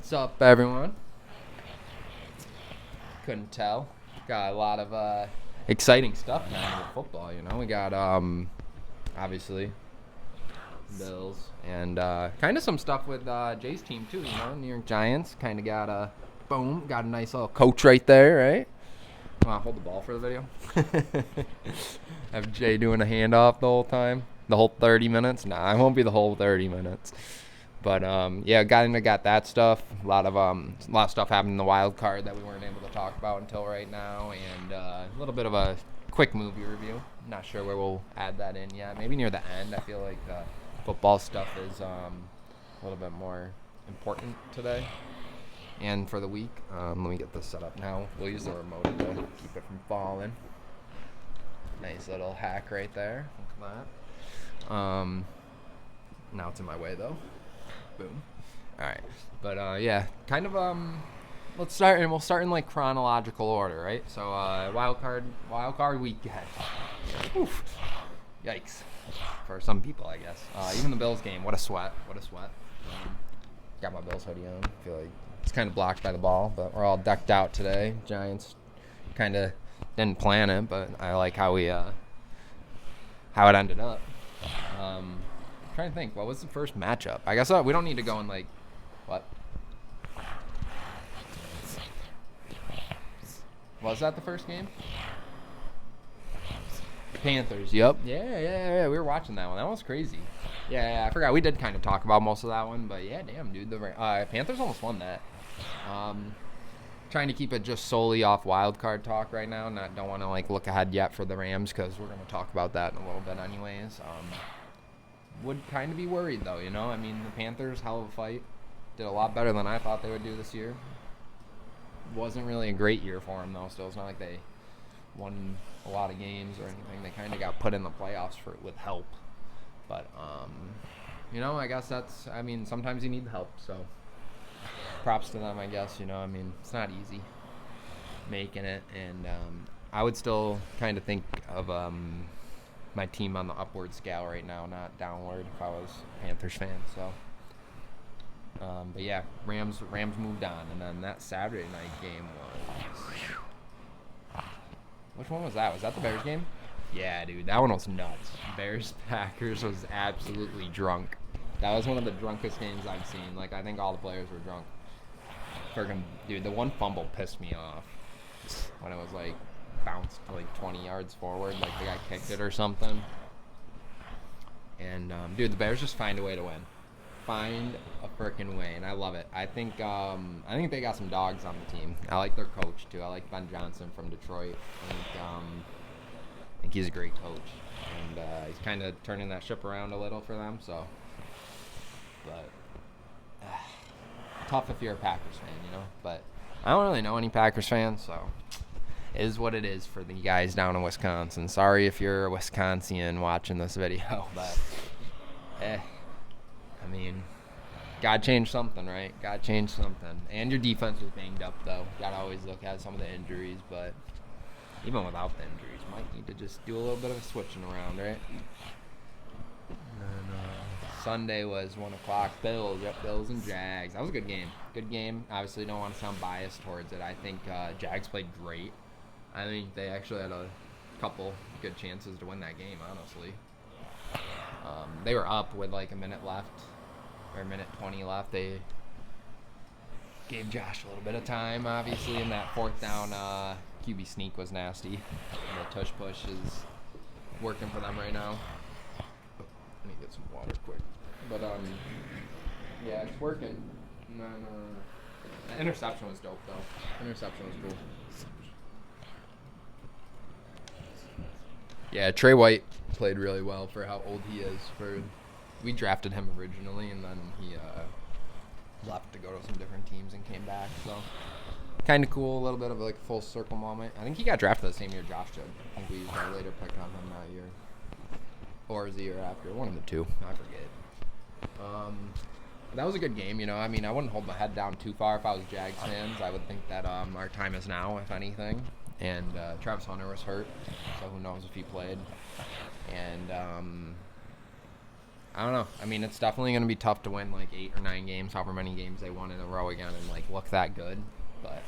What's up, everyone? Couldn't tell. Got a lot of exciting stuff now with football. We got obviously Bills and kind of some stuff with Jay's team too. New York Giants kind of got got a nice little coach right there, right? Hold the ball for the video. Have Jay doing a handoff the whole time, the whole 30 minutes. Nah, it won't be the whole 30 minutes. But yeah, got that stuff. A lot of stuff happened in the wild card that we weren't able to talk about until right now, and a little bit of a quick movie review. Not sure where we'll add that in yet. Maybe near the end. I feel like football stuff is a little bit more important today and for the week. Let me get this set up now. We'll use the remote to keep it from falling. Nice little hack right there. Look at that. Now it's in my way though. Boom. All right. But yeah, kind of let's start, and we'll start in like chronological order, right? So wild card weekend. Oof. Yikes. For some people, I guess. Even the Bills game, what a sweat. Got my Bills hoodie on. I feel like it's kind of blocked by the ball, but we're all decked out today. Giants kind of didn't plan it, but I like how it ended up. Trying to think, what was the first matchup? I guess we don't need to go in like, what? Was that the first game? Panthers, yep. Yeah, we were watching that one. That one was crazy. Yeah, I forgot. We did kind of talk about most of that one, but yeah, damn, dude. The Panthers almost won that. Trying to keep it just solely off wild card talk right now. Don't want to like look ahead yet for the Rams because we're going to talk about that in a little bit anyways. Would kind of be worried though, I mean, the Panthers, hell of a fight. Did a lot better than I thought they would do this year. Wasn't really a great year for them though. Still, it's not like they won a lot of games or anything. They kind of got put in the playoffs with help. But I guess sometimes you need help. So props to them, I guess. I mean, it's not easy making it, and I would still kind of think of my team on the upward scale right now, not downward if I was a Panthers fan. So, but yeah, Rams moved on, and then that Saturday night game was. Which one was that? Was that the Bears game? Yeah, dude, that one was nuts. Bears-Packers was absolutely drunk. That was one of the drunkest games I've seen. Like, I think all the players were drunk. Friggin', dude, the one fumble pissed me off when it was like bounced like 20 yards forward, like the guy kicked it or something. And dude, the Bears just find a way to win. Find a freaking way, and I love it. I think they got some dogs on the team. I like their coach too. I like Ben Johnson from Detroit. I think he's a great coach, and he's kind of turning that ship around a little for them. So, but tough if you're a Packers fan, But I don't really know any Packers fans, so it is what it is for the guys down in Wisconsin. Sorry if you're a Wisconsin watching this video, but I mean, gotta change something, right? Gotta change something. And your defense was banged up, though. Gotta always look at some of the injuries, but even without the injuries, might need to just do a little bit of a switching around, right? And Sunday was 1 o'clock. Bills and Jags. That was a good game. Good game. Obviously, don't want to sound biased towards it. I think Jags played great. I think they actually had a couple good chances to win that game, honestly. They were up with like a minute left, or a minute 20 left. They gave Josh a little bit of time, obviously, and that fourth down QB sneak was nasty. The tush push is working for them right now. Let me get some water quick. But yeah, it's working. And then, the interception was dope though. Interception was cool. Yeah, Trey White played really well for how old he is. We drafted him originally, and then he left to go to some different teams and came back. So kind of cool, a little bit of like a full circle moment. I think he got drafted the same year Josh did. I think we used our later pick on him that year, or was the year after, one of the two. I forget. That was a good game. I mean, I wouldn't hold my head down too far if I was Jags fans. I would think that our time is now, if anything. And Travis Hunter was hurt, so who knows if he played. And I don't know. I mean, it's definitely going to be tough to win like 8 or 9 games, however many games they won in a row again, and like look that good. But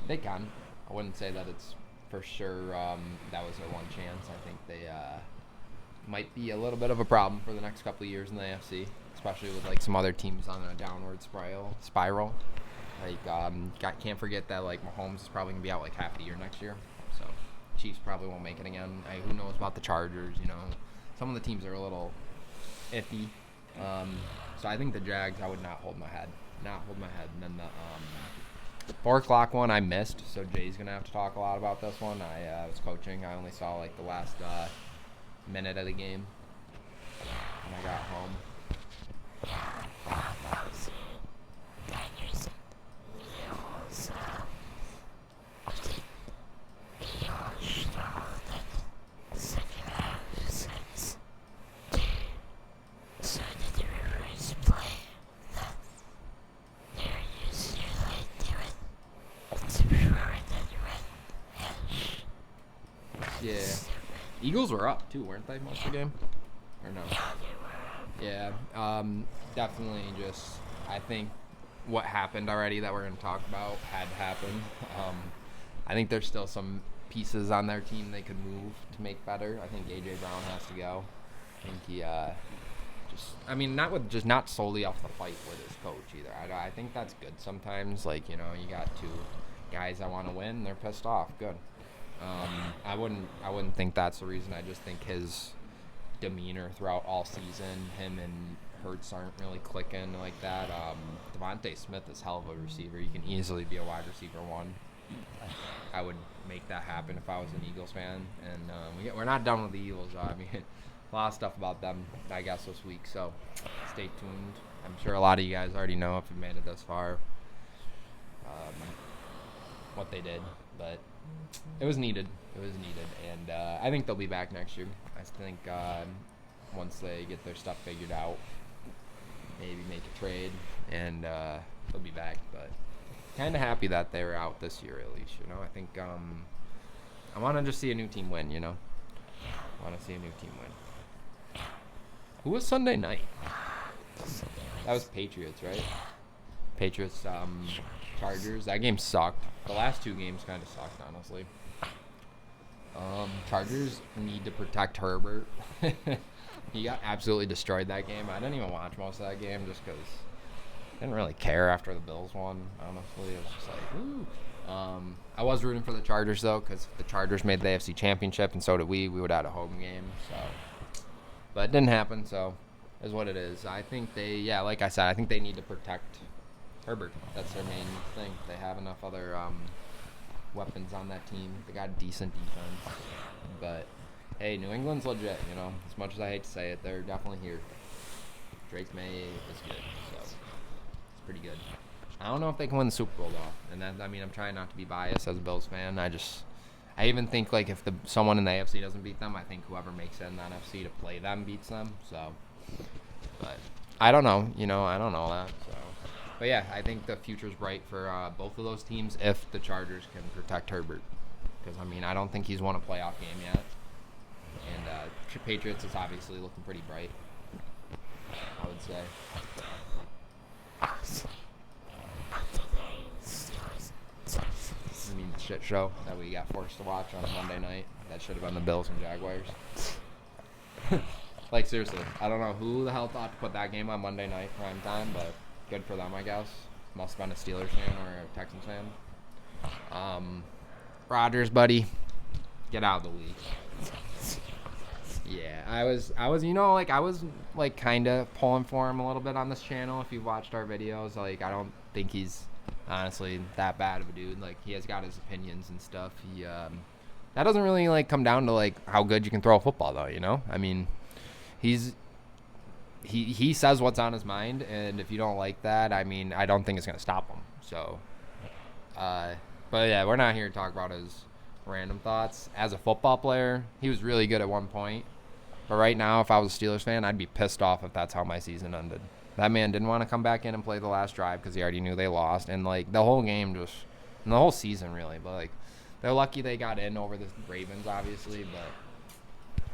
they can. I wouldn't say that it's for sure that was their one chance. I think they might be a little bit of a problem for the next couple of years in the AFC, especially with like some other teams on a downward spiral. Like, can't forget that like Mahomes is probably gonna be out like half the year next year, so Chiefs probably won't make it again. Who knows about the Chargers? You know, some of the teams are a little iffy. So I think the Jags, I would not hold my head. And then the 4 o'clock one I missed, so Jay's gonna have to talk a lot about this one. I was coaching. I only saw like the last minute of the game when I got home. Yeah. Eagles were up too, weren't they, most of the game? Or no? Yeah. Definitely just, I think what happened already that we're going to talk about had happened. I think there's still some pieces on their team they could move to make better. I think A.J. Brown has to go. I think he not solely off the fight with his coach either. I think that's good sometimes. Like, you know, you got 2 guys that want to win, they're pissed off. Good. I wouldn't think that's the reason. I just think his demeanor throughout all season, him and Hurts aren't really clicking like that. Devontae Smith is hell of a receiver. He can easily be a wide receiver 1. I would make that happen if I was an Eagles fan. And we're not done with the Eagles. I mean, a lot of stuff about them, I guess, this week. So stay tuned. I'm sure a lot of you guys already know if you made it this far what they did, but it was needed. And I think they'll be back next year. I think once they get their stuff figured out, maybe make a trade, and they'll be back. But kind of happy that they're out this year at least. You know, I think I want to just see a new team win. You know, Who was Sunday night? That was Patriots, right? Patriots, Chargers. That game sucked. The last 2 games kind of sucked, honestly. Chargers need to protect Herbert. He got absolutely destroyed that game. I didn't even watch most of that game just because I didn't really care after the Bills won, honestly. It was just like, ooh. I was rooting for the Chargers, though, because if the Chargers made the AFC Championship, and so did we would have had a home game. But it didn't happen, so it is what it is. I think like I said, I think they need to protect Herbert. That's their main thing. They have enough other weapons on that team. They got a decent defense. But, hey, New England's legit, you know. As much as I hate to say it, they're definitely here. Drake May is good, so it's pretty good. I don't know if they can win the Super Bowl, though. And that, I mean, I'm trying not to be biased as a Bills fan. I even think, like, if someone in the AFC doesn't beat them, I think whoever makes it in the NFC to play them beats them. So, but I don't know. You know, I don't know that, so. But, yeah, I think the future's bright for both of those teams if the Chargers can protect Herbert. Because, I mean, I don't think he's won a playoff game yet. And Patriots is obviously looking pretty bright, I would say. I mean, the shit show that we got forced to watch on Monday night. That should have been the Bills and Jaguars. Like, seriously, I don't know who the hell thought to put that game on Monday night prime time, but good for them, I guess. Must have been a Steelers fan or a Texans fan. Rodgers, buddy, get out of the league. Yeah, I was, you know, like, I was, like, kind of pulling for him a little bit on this channel. If you've watched our videos, like, I don't think he's honestly that bad of a dude. Like, he has got his opinions and stuff. That doesn't really, like, come down to, like, how good you can throw a football, though, you know? I mean, he says what's on his mind, and if you don't like that, I mean, I don't think it's going to stop him. So, but yeah, we're not here to talk about his random thoughts. As a football player, he was really good at one point. But right now, if I was a Steelers fan, I'd be pissed off if that's how my season ended. That man didn't want to come back in and play the last drive because he already knew they lost. And, like, the whole game just – and the whole season, really. But, like, they're lucky they got in over the Ravens, obviously. But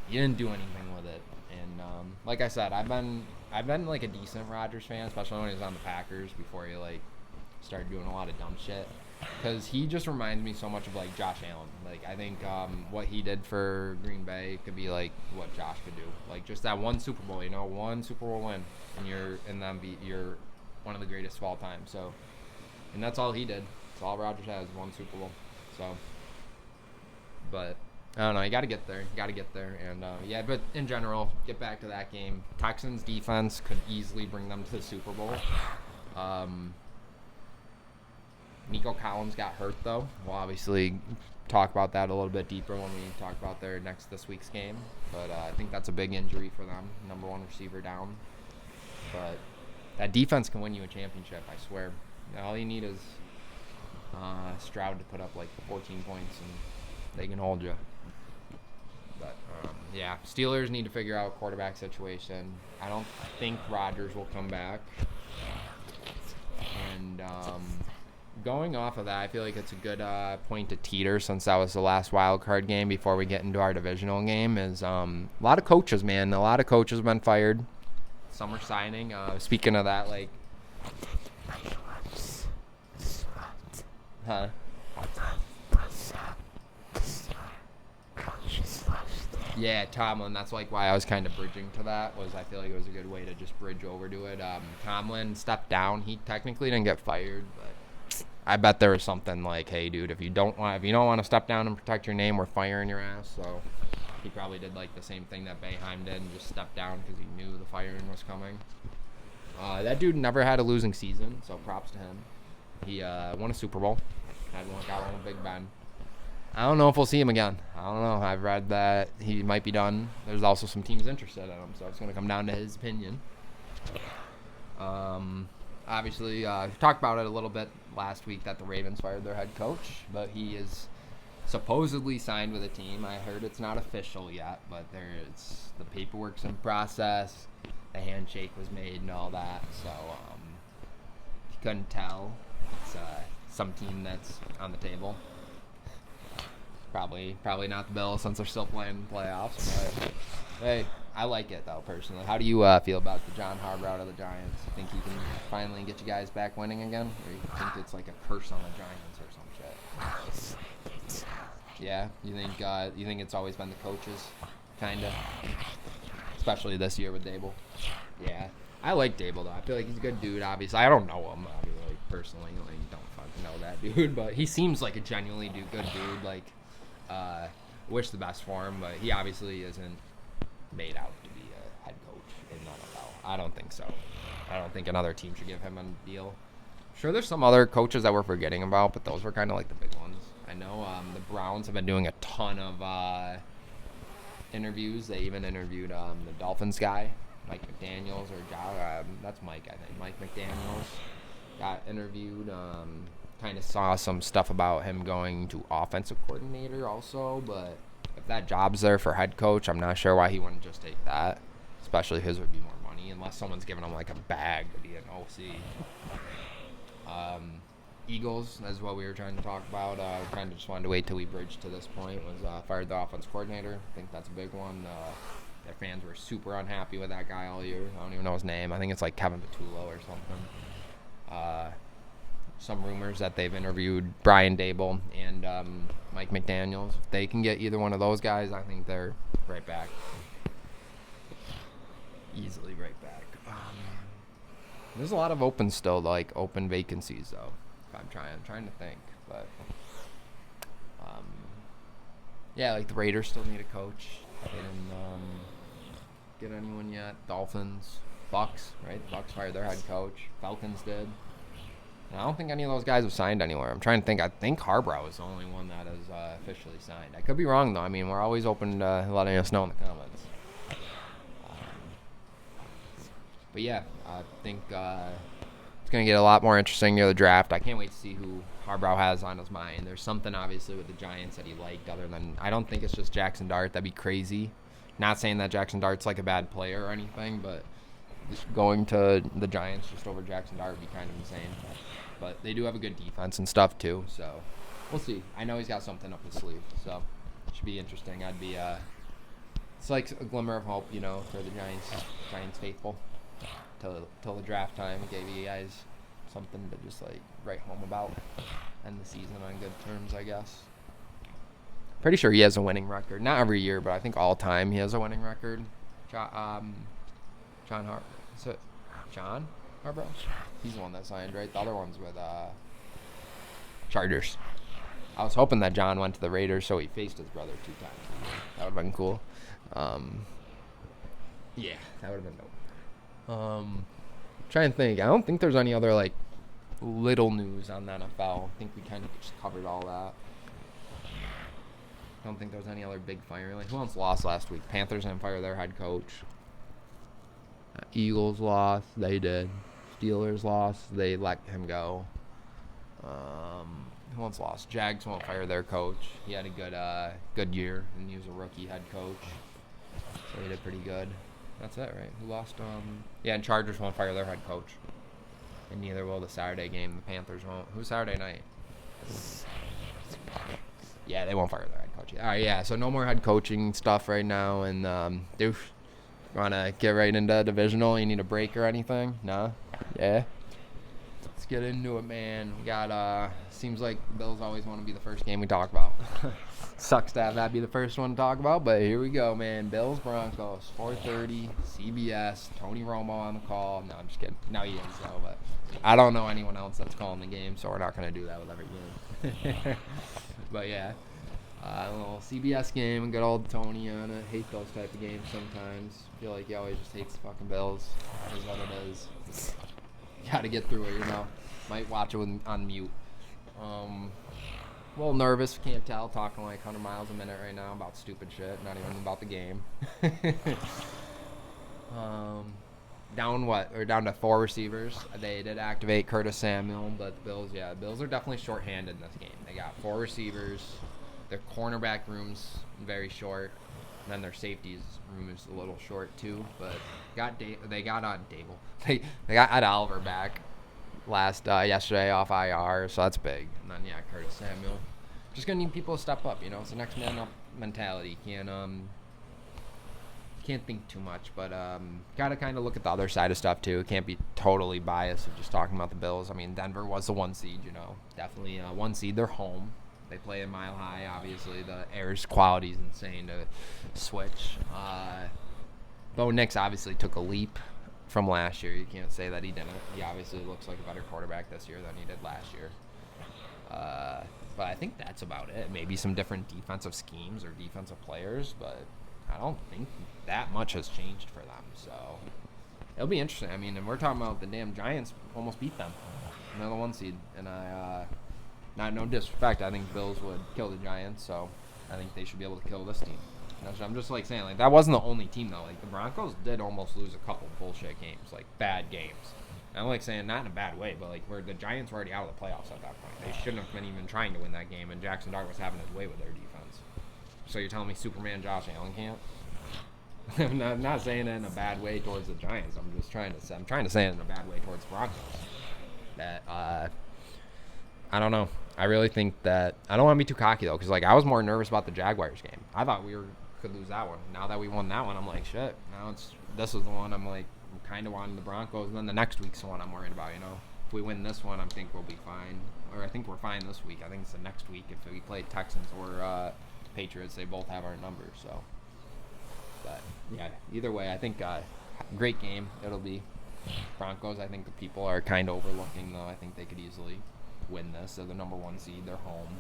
he didn't do anything with it. And like I said, I've been like a decent Rodgers fan, especially when he was on the Packers before he like started doing a lot of dumb shit. Because he just reminds me so much of like Josh Allen. Like I think what he did for Green Bay could be like what Josh could do. Like just that one Super Bowl, one Super Bowl win, and you're one of the greatest of all time. So, and that's all he did. That's all Rodgers has, one Super Bowl. So, but I don't know. You got to get there. And but in general, get back to that game. Texans defense could easily bring them to the Super Bowl. Nico Collins got hurt though. We'll obviously talk about that a little bit deeper when we talk about this week's game. But I think that's a big injury for them. Number one receiver down. But that defense can win you a championship, I swear. All you need is Stroud to put up like 14 points and they can hold you. But Steelers need to figure out quarterback situation. I don't think Rodgers will come back. And going off of that, I feel like it's a good point to teeter, since that was the last wild card game before we get into our divisional game, is a lot of coaches, man. A lot of coaches have been fired. Some are signing. Speaking of that, like... Huh? Yeah, Tomlin. That's like why I was kind of bridging to that. Was I feel like it was a good way to just bridge over to it. Tomlin stepped down. He technically didn't get fired, but I bet there was something like, "Hey, dude, if you don't want to step down and protect your name, we're firing your ass." So he probably did like the same thing that Boeheim did and just stepped down because he knew the firing was coming. That dude never had a losing season, so props to him. He won a Super Bowl. Got one with Big Ben. I don't know if we'll see him again. I don't know. I've read that he might be done. There's also some teams interested in him, so it's going to come down to his opinion. Obviously, talked about it a little bit last week that the Ravens fired their head coach, but he is supposedly signed with a team. I heard it's not official yet, but the paperwork's in process. The handshake was made and all that, so you couldn't tell. It's some team that's on the table. Probably not the Bills, since they're still playing playoffs. But hey, I like it though personally. How do you feel about the John Harbaugh out of the Giants? You think he can finally get you guys back winning again, or you think it's like a curse on the Giants or some shit? Yeah, you think it's always been the coaches, kinda, especially this year with Dable. Yeah, I like Dable though. I feel like he's a good dude. Obviously, I don't know him. Like personally, like don't fucking know that dude, but he seems like a genuinely good dude. Like. Wish the best for him, but he obviously isn't made out to be a head coach in the NFL. I don't think so. I don't think another team should give him a deal. Sure, there's some other coaches that we're forgetting about, but those were kind of like the big ones. I know the Browns have been doing a ton of interviews. They even interviewed the Dolphins guy, Mike McDaniels, that's Mike, I think. Mike McDaniels got interviewed. Kind of saw some stuff about him going to offensive coordinator also, but if that job's there for head coach, I'm not sure why he wouldn't just take that, especially his would be more money, unless someone's giving him like a bag to be an OC. Eagles, that's what we were trying to talk about. Kind of just wanted to wait till we bridged to this point, was fired the offense coordinator. I think that's a big one. Their fans were super unhappy with that guy all year. I don't even know his name. I think it's like Kevin Patullo or something. Some rumors that they've interviewed Brian Dable and Mike McDaniels. If they can get either one of those guys, I think they're right back. Easily right back. There's a lot of open vacancies though. If I'm trying to think, but like the Raiders still need a coach. They didn't get anyone yet. Dolphins, Bucks, right? The Bucks fired their head coach. Falcons did. I don't think any of those guys have signed anywhere. I'm trying to think. I think Harbaugh is the only one that is officially signed. I could be wrong, though. I mean, we're always open to letting us know in the comments. But yeah, I think it's going to get a lot more interesting near the draft. I can't wait to see who Harbaugh has on his mind. There's something, obviously, with the Giants that he liked other than... I don't think it's just Jackson Dart. That'd be crazy. Not saying that Jackson Dart's like a bad player or anything, but just going to the Giants just over Jackson Dart would be kind of insane. But they do have a good defense and stuff, too, so we'll see. I know he's got something up his sleeve, so it should be interesting. I'd be It's like a glimmer of hope, you know, for the Giants faithful. Till the draft time, it gave you guys something to just like write home about. End the season on good terms, I guess. Pretty sure he has a winning record. Not every year, but I think all time he has a winning record. John Is it John Harbaugh? He's the one that signed, right? The other one's with Chargers. I was hoping that John went to the Raiders, so he faced his brother 2 times. That would have been cool. Yeah, that would have been dope. Trying to think. I don't think there's any other like little news on the NFL. I think we kind of just covered all that. I don't think there was any other big fire. Like, who else lost last week? Panthers didn't fire their head coach. Eagles lost. They did. Steelers lost. They let him go. Who else lost? Jags won't fire their coach. He had a good year, and he was a rookie head coach. So he did pretty good. That's it, right? Who lost? And Chargers won't fire their head coach. And neither will the Saturday game. The Panthers won't. Who's Saturday night? Yeah, they won't fire their head coach. All right, yeah. So no more head coaching stuff right now. And want to get right into Divisional? You need a break or anything? No? Yeah? Let's get into it, man. We got, seems like Bills always want to be the first game we talk about. Sucks to have that be the first one to talk about, but here we go, man. Bills Broncos, 4:30, CBS, Tony Romo on the call. No, I'm just kidding. No, he is, though, but I don't know anyone else that's calling the game, so we're not going to do that with every game. But, yeah. A little CBS game, good old Tony on it. Hate those type of games sometimes. Feel like he always just hates the fucking Bills. Is what it is. Got to get through it, you know. Might watch it on mute. A little nervous, can't tell. Talking like 100 miles a minute right now about stupid shit, not even about the game. Down to 4 receivers. They did activate Curtis Samuel, but the Bills are definitely shorthanded in this game. They got 4 receivers. Their cornerback room's very short. And then their safeties room is a little short too. But they got Ed Oliver back yesterday off IR, so that's big. And then Curtis Samuel. Just gonna need people to step up. You know, it's the next man up mentality. Can't think too much, but gotta kind of look at the other side of stuff too. Can't be totally biased of just talking about the Bills. I mean, Denver was the 1 seed. You know, definitely 1 seed. They're home. They play a mile high. Obviously, the air's quality is insane to switch. Bo Nix obviously took a leap from last year. You can't say that he didn't. He obviously looks like a better quarterback this year than he did last year. But I think that's about it. Maybe some different defensive schemes or defensive players, but I don't think that much has changed for them. So it'll be interesting. I mean, and we're talking about the damn Giants almost beat them. They're the 1 seed, and no disrespect, I think Bills would kill the Giants, so I think they should be able to kill this team. I'm just like saying, like, that wasn't the only team though. Like, the Broncos did almost lose a couple bullshit games, like bad games. And I'm like saying not in a bad way, but like where the Giants were already out of the playoffs at that point. They shouldn't have been even trying to win that game, and Jackson Dart was having his way with their defense. So you're telling me Superman Josh Allen can't? I'm not saying it in a bad way towards the Giants. I'm trying to say it in a bad way towards the Broncos. That I don't know. I really think that I don't want to be too cocky though, because like I was more nervous about the Jaguars game. I thought we could lose that one. Now that we won that one, I'm like shit. Now this is the one I'm kind of wanting the Broncos, and then the next week's the one I'm worried about. You know, if we win this one, I think we'll be fine. Or I think we're fine this week. I think it's the next week if we play Texans or Patriots. They both have our numbers. So, but yeah, either way, I think great game it'll be. Broncos, I think the people are kind of overlooking though. I think they could easily win this. They're the number 1 seed. They're home.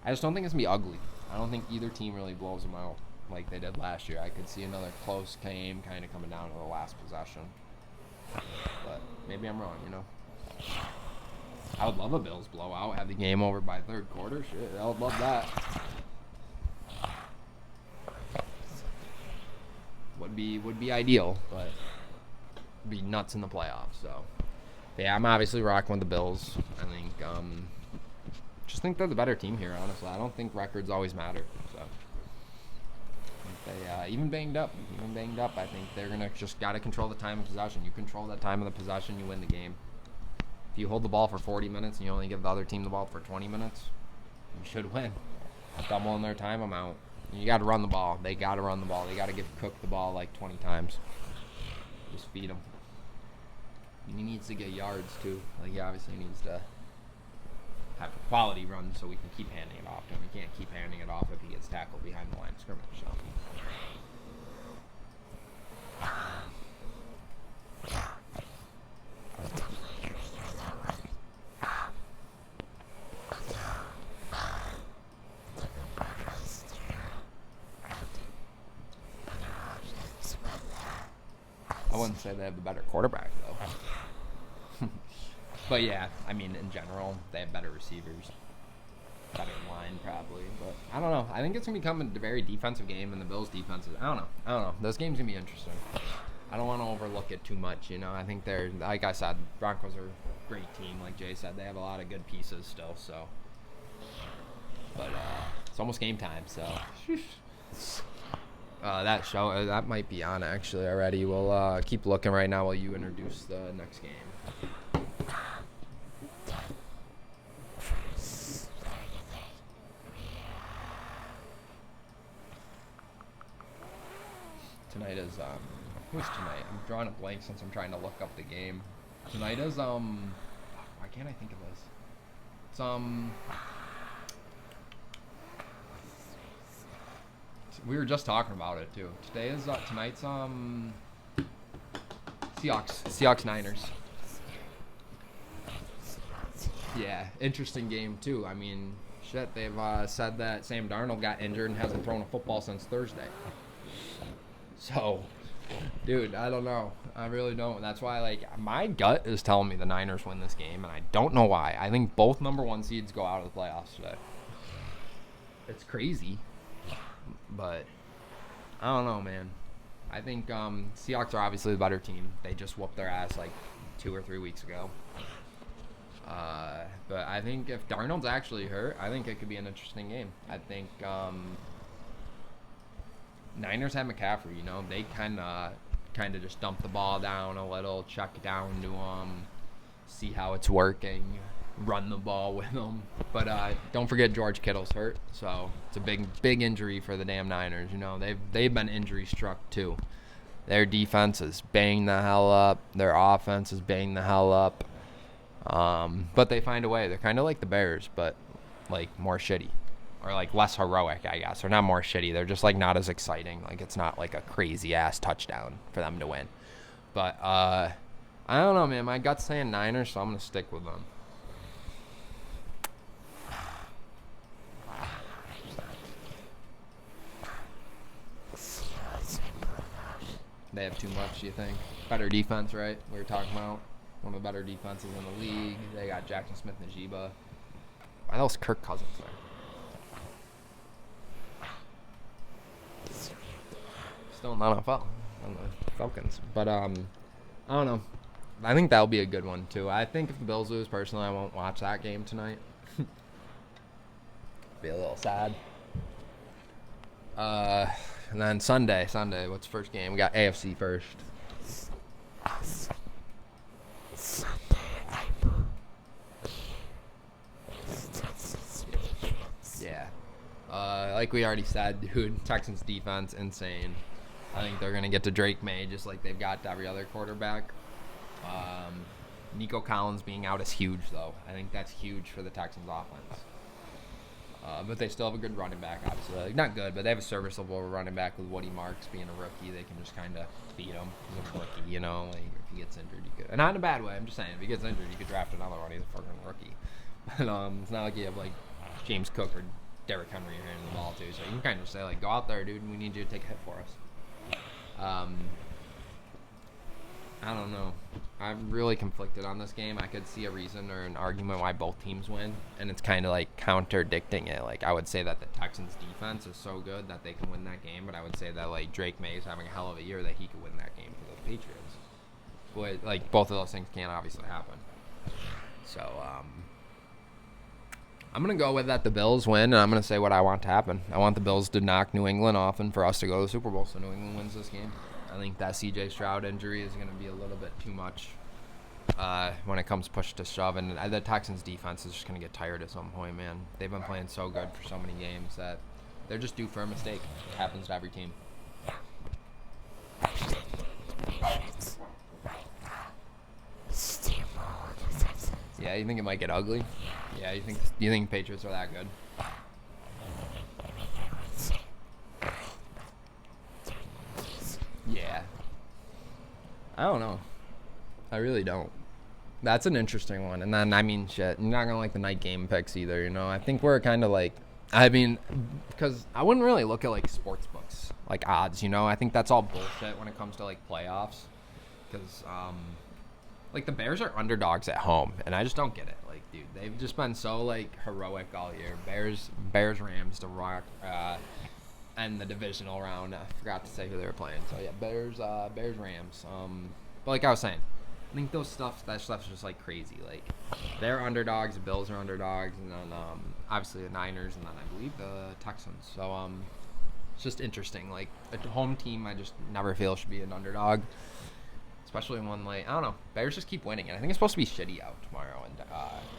I just don't think it's going to be ugly. I don't think either team really blows them out like they did last year. I could see another close game kind of coming down to the last possession. But maybe I'm wrong, you know. I would love a Bills blowout, have the game over by third quarter. Shit, I would love that. Would be ideal, but be nuts in the playoffs, so. Yeah, I'm obviously rocking with the Bills. I think, just think they're the better team here, honestly. I don't think records always matter, so. They, even banged up, I think they're going to just got to control the time of possession. You control that time of the possession, you win the game. If you hold the ball for 40 minutes and you only give the other team the ball for 20 minutes, you should win. Doubling their time amount. You got to run the ball. They got to run the ball. They got to give Cook the ball like 20 times. Just feed him. He needs to get yards too. Like, he obviously needs to have a quality run so we can keep handing it off to him. We can't keep handing it off if he gets tackled behind the line of scrimmage. So. I wouldn't say they have the better quarterback, though. But, yeah, I mean, in general, they have better receivers. Better line, probably. But, I don't know. I think it's going to become a very defensive game, and the Bills' defense is... I don't know. This game's going to be interesting. I don't want to overlook it too much, you know. I think they're... Like I said, Broncos are a great team. Like Jay said, they have a lot of good pieces still, so... But, it's almost game time, so... that might be on actually already. We'll keep looking right now while you introduce the next game. Tonight is who's tonight? I'm drawing a blank since I'm trying to look up the game. Tonight is why can't I think of this? It's we were just talking about it too. Today is tonight's Seahawks Niners. Yeah, interesting game too. I mean, shit, they've said that Sam Darnold got injured and hasn't thrown a football since Thursday. So, dude, I don't know. I really don't. That's why, like, my gut is telling me the Niners win this game, and I don't know why. I think both number one seeds go out of the playoffs today. It's crazy. But I don't know, man. I think Seahawks are obviously the better team. They just whooped their ass like 2 or 3 weeks ago. But I think if Darnold's actually hurt, I think it could be an interesting game. I think Niners have McCaffrey. You know, they kind of just dump the ball down a little, check down to him, see how it's working. Run the ball with them. But don't forget George Kittle's hurt, so it's a big injury for the damn Niners. You know, they've been injury struck too. Their defense is banged the hell up. Their offense is banged the hell up. But they find a way. They're kind of like the Bears, but like more shitty. Or like less heroic, I guess. Or not more shitty. They're just like not as exciting. Like it's not like a crazy ass touchdown for them to win. But I don't know, man. My gut's saying Niners, so I'm gonna stick with them. They have too much, you think? Better defense, right? We were talking about one of the better defenses in the league. They got Jackson Smith-Njigba. Why else Kirk Cousins there? Still in the NFL on the Falcons. But, I don't know. I think that'll be a good one, too. I think if the Bills lose, personally, I won't watch that game tonight. Be a little sad. And then Sunday, what's the first game? We got AFC first. Yeah. Like we already said, dude, Texans defense, insane. I think they're going to get to Drake May just like they've got to every other quarterback. Nico Collins being out is huge, though. I think that's huge for the Texans offense. But they still have a good running back, obviously. Like, not good, but they have a serviceable running back with Woody Marks being a rookie. They can just kind of feed him. He's a rookie, you know. Like, if he gets injured, you could. And not in a bad way. I'm just saying, if he gets injured, you could draft another one. He's a fucking rookie. But it's not like you have, like, James Cook or Derrick Henry handing the ball, too. So you can kind of say, like, go out there, dude, and we need you to take a hit for us. I don't know. I'm really conflicted on this game. I could see a reason or an argument why both teams win, and it's kind of like contradicting it. Like I would say that the Texans' defense is so good that they can win that game, but I would say that like Drake May is having a hell of a year that he could win that game for the Patriots. But like both of those things can't obviously happen. So I'm gonna go with that. The Bills win, and I'm gonna say what I want to happen. I want the Bills to knock New England off, and for us to go to the Super Bowl, so New England wins this game. I think that C.J. Stroud injury is going to be a little bit too much when it comes push to shove. And the Texans' defense is just going to get tired at some point, man. They've been playing so good for so many games that They're just due for a mistake. It happens to every team. Yeah, you think it might get ugly? Yeah, you think Patriots are that good? Yeah. I don't know. I really don't. That's an interesting one. And then, I mean, shit, you're not going to like the night game picks either, you know? I think we're kind of like, I mean, because I wouldn't really look at like sports books, like odds, you know? I think that's all bullshit when it comes to like playoffs. Because, like, the Bears are underdogs at home, and I just don't get it. Like, dude, they've just been so, like, heroic all year. Bears, Rams, to rock, and the divisional round. I forgot to say who they were playing. So, yeah, Bears, Rams. But like I was saying, I think that stuff's just, like, crazy. Like, they're underdogs, the Bills are underdogs, and then, obviously the Niners, and then I believe the Texans. So, it's just interesting. Like, a home team, I just never feel should be an underdog. Especially when, like, I don't know, Bears just keep winning. And I think it's supposed to be shitty out tomorrow in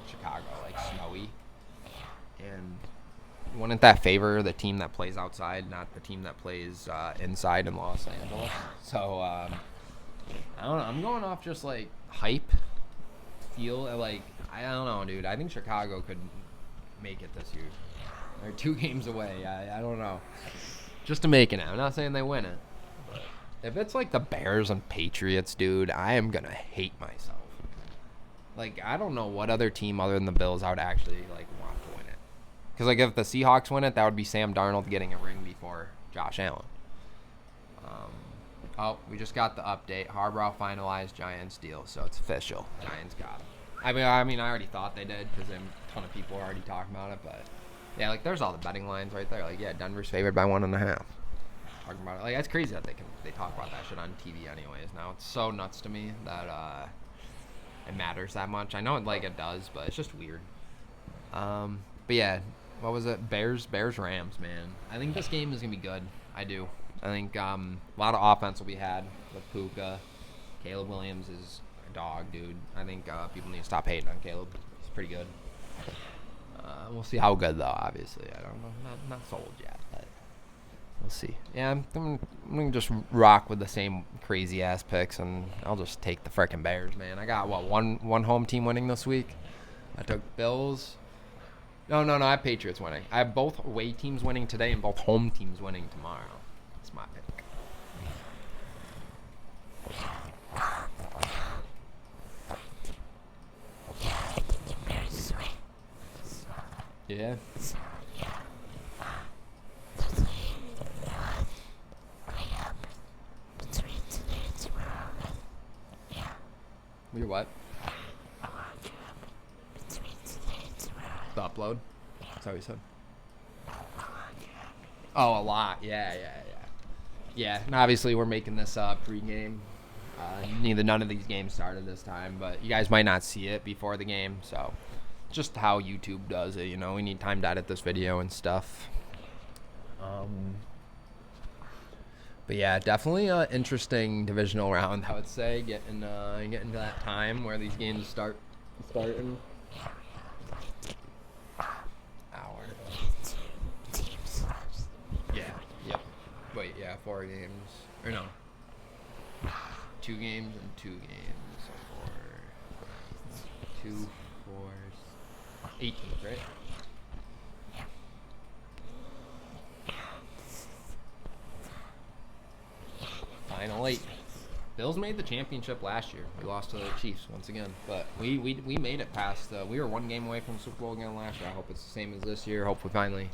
Chicago, like snowy. And wouldn't that favor the team that plays outside, not the team that plays inside in Los Angeles? So, I don't know. I'm going off just, like, hype, feel. Like, I don't know, dude. I think Chicago could make it this year. They're 2 games away. I don't know. Just to make it. I'm not saying they win it. If it's like the Bears and Patriots, dude, I am going to hate myself. Like, I don't know what other team other than the Bills I would actually, like, want to win it. Because, like, if the Seahawks win it, that would be Sam Darnold getting a ring before Josh Allen. Oh, we just got the update. Harbaugh finalized Giants deal, so it's official. Giants got him. I mean, I already thought they did because a ton of people are already talking about it. But, yeah, like, there's all the betting lines right there. Like, yeah, Denver's favored by 1.5. Talking about it. Like, that's crazy that they talk about that shit on TV anyways now. It's so nuts to me that it matters that much. I know it does, but it's just weird. But yeah, what was it? Bears Rams, man. I think this game is gonna be good. I do. I think a lot of offense will be had with Puka. Caleb Williams is a dog, dude. I think people need to stop hating on Caleb. He's pretty good. We'll see how good though. Obviously, I don't know. Not sold yet, but we'll see. Yeah, I'm gonna just rock with the same crazy ass picks, and I'll just take the frickin' Bears, man. I got one home team winning this week. I took Bills. No, I have Patriots winning. I have both away teams winning today and both home teams winning tomorrow. That's my pick. Yeah. You're what? The upload? That's how he said. Oh, a lot. Yeah. Yeah, and obviously we're making this pre-game. None of these games started this time, but you guys might not see it before the game, so just how YouTube does it, you know. We need time to edit this video and stuff. But yeah, definitely an interesting divisional round, I would say, getting to that time where these games starting. Yeah. Yep. Wait. Yeah. 4 games. Or no. 2 games and 2 games. So 4. 2, 4. 8 teams, right? Final 8. Bills made the championship last year. We lost to the Chiefs once again, but we made it past. We were 1 game away from the Super Bowl again last year. I hope it's the same as this year. Hope we finally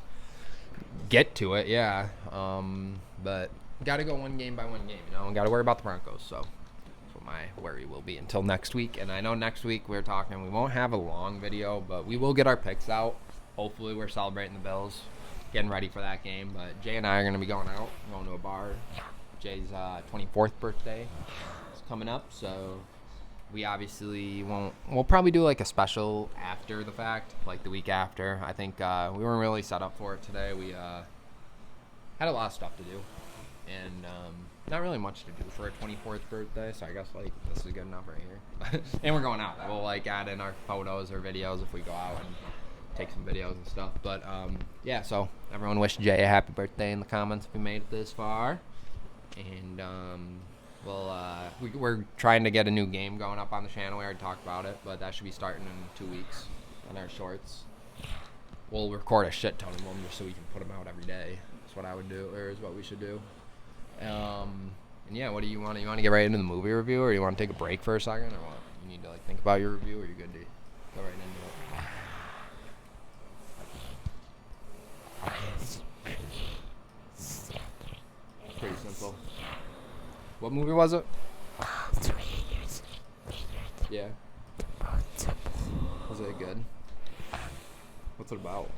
get to it. Yeah. But got to go 1 game by 1 game. You know, got to worry about the Broncos. So that's what my worry will be until next week. And I know next week we won't have a long video, but we will get our picks out. Hopefully we're celebrating the Bills, getting ready for that game. But Jay and I are going to be going to a bar. Jay's 24th birthday is coming up, so we obviously we'll probably do like a special after the fact, like the week after. I think we weren't really set up for it today. We had a lot of stuff to do, and not really much to do for a 24th birthday, so I guess like this is good enough right here. And we're going out. We'll like add in our photos or videos if we go out and take some videos and stuff. But yeah, so everyone wish Jay a happy birthday in the comments if you made it this far. And we're trying to get a new game going up on the channel. We already talked about it, but that should be starting in 2 weeks on our shorts. We'll record a shit ton of them just so we can put them out every day. That's what I would do, or is what we should do. And yeah, what do you want? You want to get right into the movie review, or you want to take a break for a second, or what? You need to like think about your review, or you good to go right into it? Pretty simple. What movie was it? Yeah. Was it good? What's it about?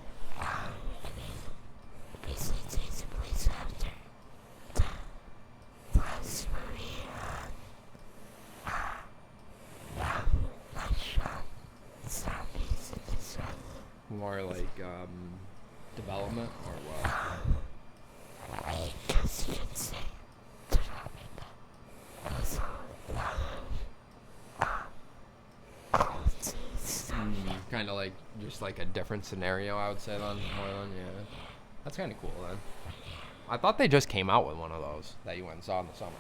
More like development or what? Kind of like just like a different scenario, I would say, then more than That's kind of cool then. I thought they just came out with one of those that you went and saw in the summer.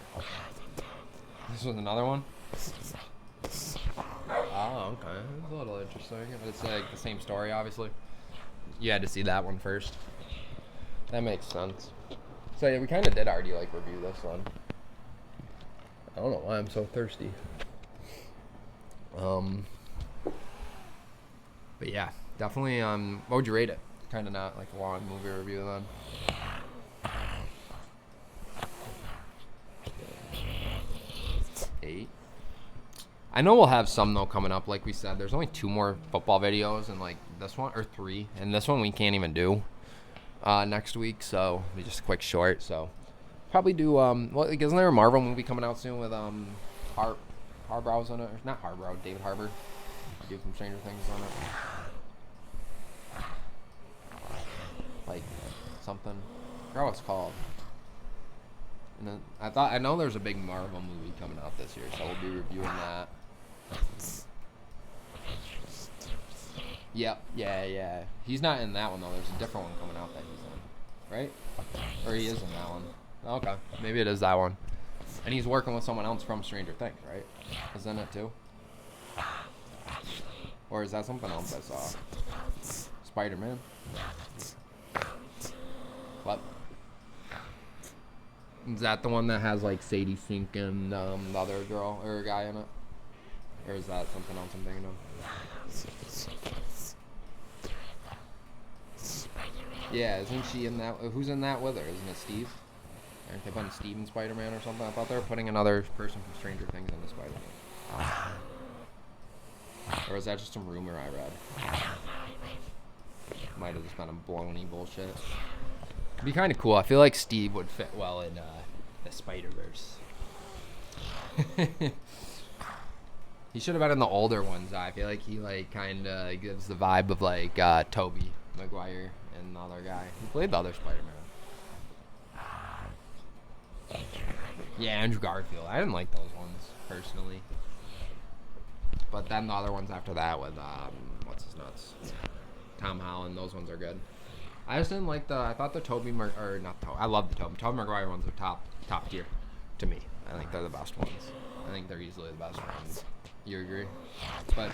This was another one. Oh, okay. It's a little interesting. But it's like the same story, obviously. You had to see that one first. That makes sense. So yeah, we kind of did already like review this one. I don't know why I'm so thirsty. But yeah, definitely. What would you rate it? Kind of not like a long movie review then. 8. I know we'll have some though coming up. Like we said, there's only 2 more football videos, and like this one or 3, and this one we can't even do next week. So it'll be just a quick short. So probably do like, isn't there a Marvel movie coming out soon with Harbrow's in it? Or not Harbrow, David Harbour. Dude from Stranger Things on it. Like something. I forgot what it's called. And then I know there's a big Marvel movie coming out this year, so we'll be reviewing that. Yep, yeah. He's not in that one though. There's a different one coming out that he's in, right? Or he is in that one. Okay, maybe it is that one. And he's working with someone else from Stranger Things, right? Is in it too? Or is that something else I saw? Spider-Man? What? Is that the one that has like Sadie Sink and the other girl or guy in it? Or is that something else I'm thinking of? Yeah, isn't she in that? Who's in that with her? Isn't it Steve? Aren't they putting Steve in Spider-Man or something? I thought they were putting another person from Stranger Things into Spider-Man. Or is that just some rumor I read? Might have just been a baloney bullshit. It'd be kind of cool. I feel like Steve would fit well in the Spider-Verse. He should have been in the older ones. I feel like he like kind of gives the vibe of like Tobey Maguire and the other guy who played the other Spider-Man. Yeah, Andrew Garfield. I didn't like those ones personally. But then the other ones after that with what's his nuts? Tom Holland. Those ones are good. I just didn't like I thought the I love the Tobey Maguire ones are top tier to me. I think they're the best ones. I think they're easily the best ones. You agree? But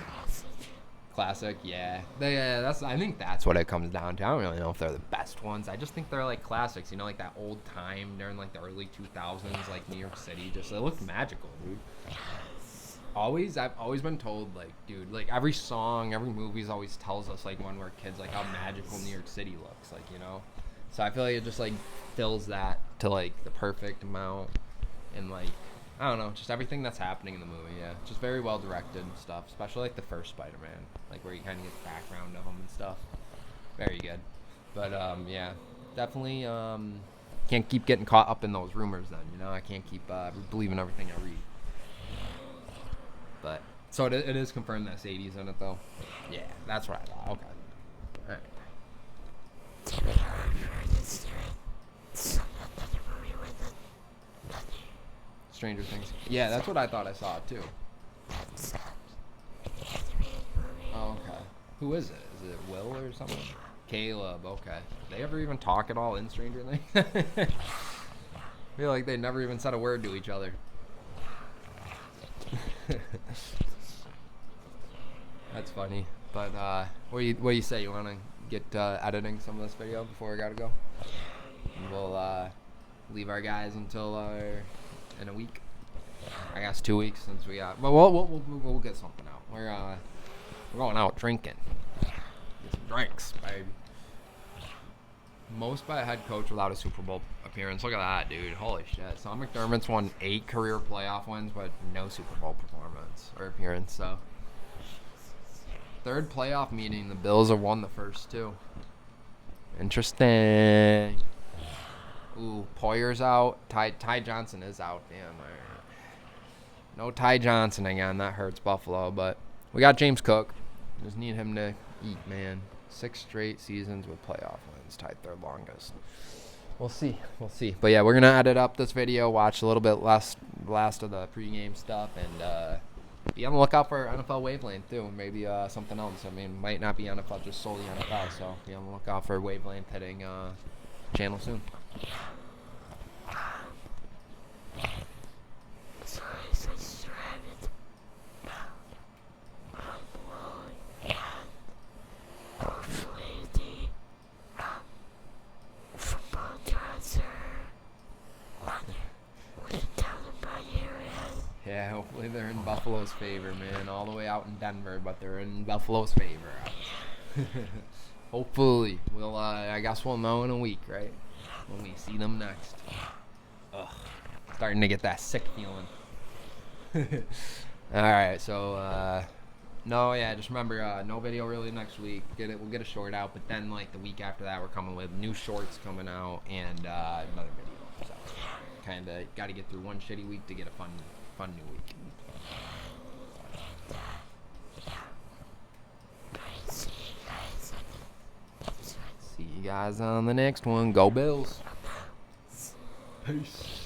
classic, yeah. I think that's what it comes down to. I don't really know if they're the best ones. I just think they're like classics, you know, like that old time during like the early 2000s, like New York City. Just it looked magical, dude. I've always been told, like, dude, like every song, every movie always tells us like when we're kids, like how magical New York City looks, like, you know. So I feel like it just like fills that to like the perfect amount, and like I don't know, just everything that's happening in the movie. Yeah, just very well directed and stuff, especially like the first Spider-Man, like where you kind of get the background of him and stuff. Very good. But yeah, definitely can't keep getting caught up in those rumors. Then, you know, I can't keep believing everything I read. But so it is confirmed that Sadie's in it though. Yeah, that's what I thought. Okay. All right. Stranger Things. Yeah, that's what I thought I saw too. Oh, okay. Who is it? Is it Will or something? Caleb. Okay. They ever even talk at all in Stranger Things? I feel like they never even said a word to each other. That's funny. But what do you say? You want to get editing some of this video before we gotta go? And we'll leave our guys until in a week. I guess 2 weeks since we got. But we'll get something out. We're going out drinking. Get some drinks, baby. Most by a head coach without a Super Bowl appearance. Look at that, dude. Holy shit. Sean McDermott's won 8 career playoff wins, but no Super Bowl performance or appearance. So, 3rd playoff meeting, the Bills have won the first 2. Interesting. Ooh, Poyer's out. Ty Johnson is out. Damn. No Ty Johnson again. That hurts Buffalo, but we got James Cook. Just need him to eat, man. 6 straight seasons with playoff wins, tied 3rd longest. We'll see. But yeah, we're gonna edit up this video, watch a little bit last of the pregame stuff, and be on the lookout for NFL Wavelength too. Maybe something else. I mean, might not be NFL, just solely NFL. So be on the lookout for Wavelength hitting channel soon. Yeah, hopefully they're in Buffalo's favor, man. All the way out in Denver, but they're in Buffalo's favor. Hopefully. I guess we'll know in a week, right? When we see them next. Ugh. Starting to get that sick feeling. Alright, so, just remember, no video really next week. We'll get a short out, but then, like, the week after that, we're coming with new shorts coming out and another video. So, kind of got to get through one shitty week to get a fun new week. See you guys on the next one. Go Bills. Peace.